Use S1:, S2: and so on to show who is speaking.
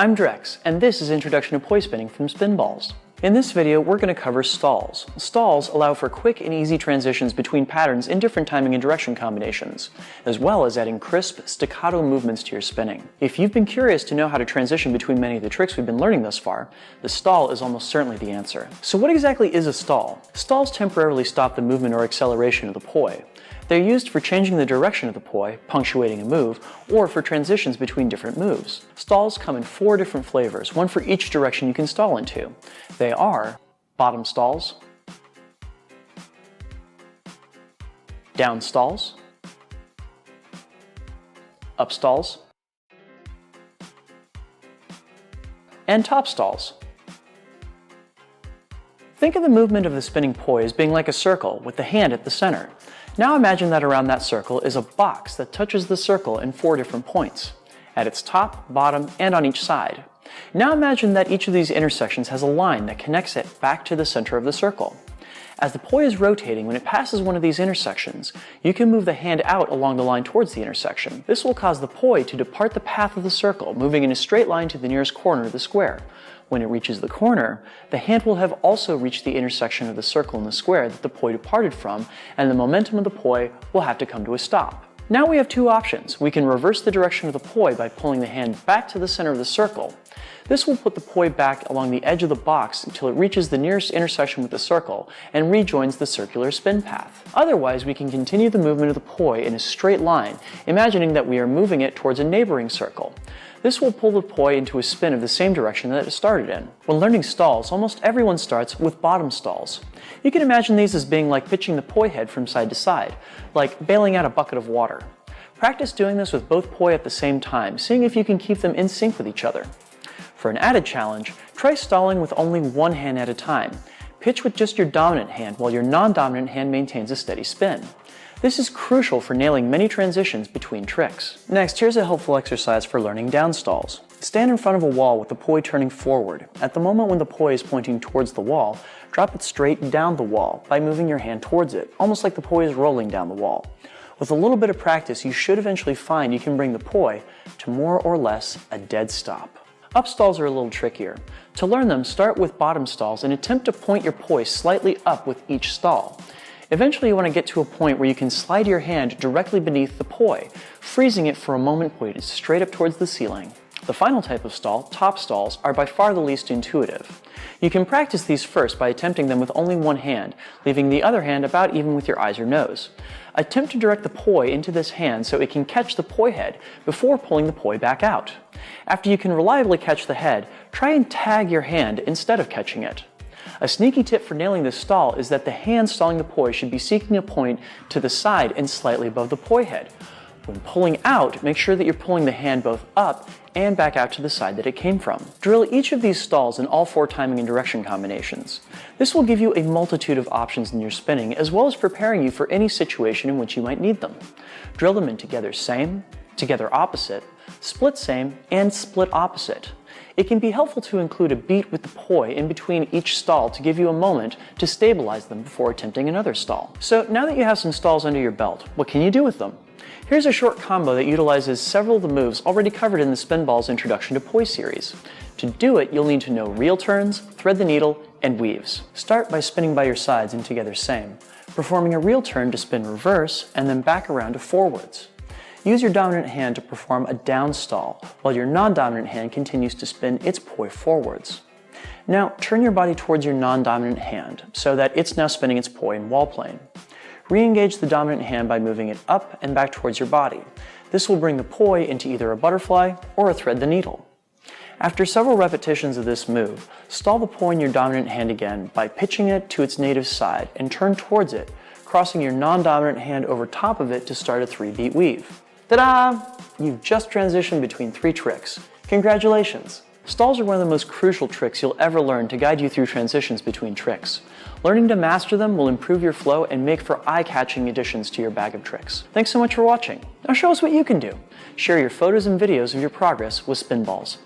S1: I'm Drex, and this is Introduction to Poi Spinning from Spinballs. In this video, we're going to cover stalls. Stalls allow for quick and easy transitions between patterns in different timing and direction combinations, as well as adding crisp, staccato movements to your spinning. If you've been curious to know how to transition between many of the tricks we've been learning thus far, the stall is almost certainly the answer. So what exactly is a stall? Stalls temporarily stop the movement or acceleration of the poi. They're used for changing the direction of the poi, punctuating a move, or for transitions between different moves. Stalls come in 4 different flavors, one for each direction you can stall into. They are bottom stalls, down stalls, up stalls, and top stalls. Think of the movement of the spinning poi as being like a circle with the hand at the center. Now imagine that around that circle is a box that touches the circle in 4 different points, at its top, bottom, and on each side. Now imagine that each of these intersections has a line that connects it back to the center of the circle. As the poi is rotating, when it passes one of these intersections, you can move the hand out along the line towards the intersection. This will cause the poi to depart the path of the circle, moving in a straight line to the nearest corner of the square. When it reaches the corner, the hand will have also reached the intersection of the circle and the square that the poi departed from, and the momentum of the poi will have to come to a stop. Now we have 2 options. We can reverse the direction of the poi by pulling the hand back to the center of the circle. This will put the poi back along the edge of the box until it reaches the nearest intersection with the circle and rejoins the circular spin path. Otherwise, we can continue the movement of the poi in a straight line, imagining that we are moving it towards a neighboring circle. This will pull the poi into a spin of the same direction that it started in. When learning stalls, almost everyone starts with bottom stalls. You can imagine these as being like pitching the poi head from side to side, like bailing out a bucket of water. Practice doing this with both poi at the same time, seeing if you can keep them in sync with each other. For an added challenge, try stalling with only one hand at a time. Pitch with just your dominant hand while your non-dominant hand maintains a steady spin. This is crucial for nailing many transitions between tricks. Next, here's a helpful exercise for learning down stalls. Stand in front of a wall with the poi turning forward. At the moment when the poi is pointing towards the wall, drop it straight down the wall by moving your hand towards it, almost like the poi is rolling down the wall. With a little bit of practice, you should eventually find you can bring the poi to more or less a dead stop. Up stalls are a little trickier. To learn them, start with bottom stalls and attempt to point your poi slightly up with each stall. Eventually you want to get to a point where you can slide your hand directly beneath the poi, freezing it for a moment pointed straight up towards the ceiling. The final type of stall, top stalls, are by far the least intuitive. You can practice these first by attempting them with only one hand, leaving the other hand about even with your eyes or nose. Attempt to direct the poi into this hand so it can catch the poi head before pulling the poi back out. After you can reliably catch the head, try and tag your hand instead of catching it. A sneaky tip for nailing this stall is that the hand stalling the poi should be seeking a point to the side and slightly above the poi head. When pulling out, make sure that you're pulling the hand both up and back out to the side that it came from. Drill each of these stalls in all 4 timing and direction combinations. This will give you a multitude of options in your spinning, as well as preparing you for any situation in which you might need them. Drill them in together same, together opposite, split same, and split opposite. It can be helpful to include a beat with the poi in between each stall to give you a moment to stabilize them before attempting another stall. So now that you have some stalls under your belt, what can you do with them? Here's a short combo that utilizes several of the moves already covered in the Spinballs Introduction to Poi series. To do it, you'll need to know reel turns, thread the needle, and weaves. Start by spinning by your sides in together same, performing a reel turn to spin reverse and then back around to forwards. Use your dominant hand to perform a down stall, while your non-dominant hand continues to spin its poi forwards. Now, turn your body towards your non-dominant hand, so that it's now spinning its poi in wall plane. Re-engage the dominant hand by moving it up and back towards your body. This will bring the poi into either a butterfly or a thread the needle. After several repetitions of this move, stall the poi in your dominant hand again by pitching it to its native side and turn towards it, crossing your non-dominant hand over top of it to start a 3-beat weave. Ta-da! You've just transitioned between 3 tricks. Congratulations! Stalls are one of the most crucial tricks you'll ever learn to guide you through transitions between tricks. Learning to master them will improve your flow and make for eye-catching additions to your bag of tricks. Thanks so much for watching. Now show us what you can do. Share your photos and videos of your progress with Spinballs.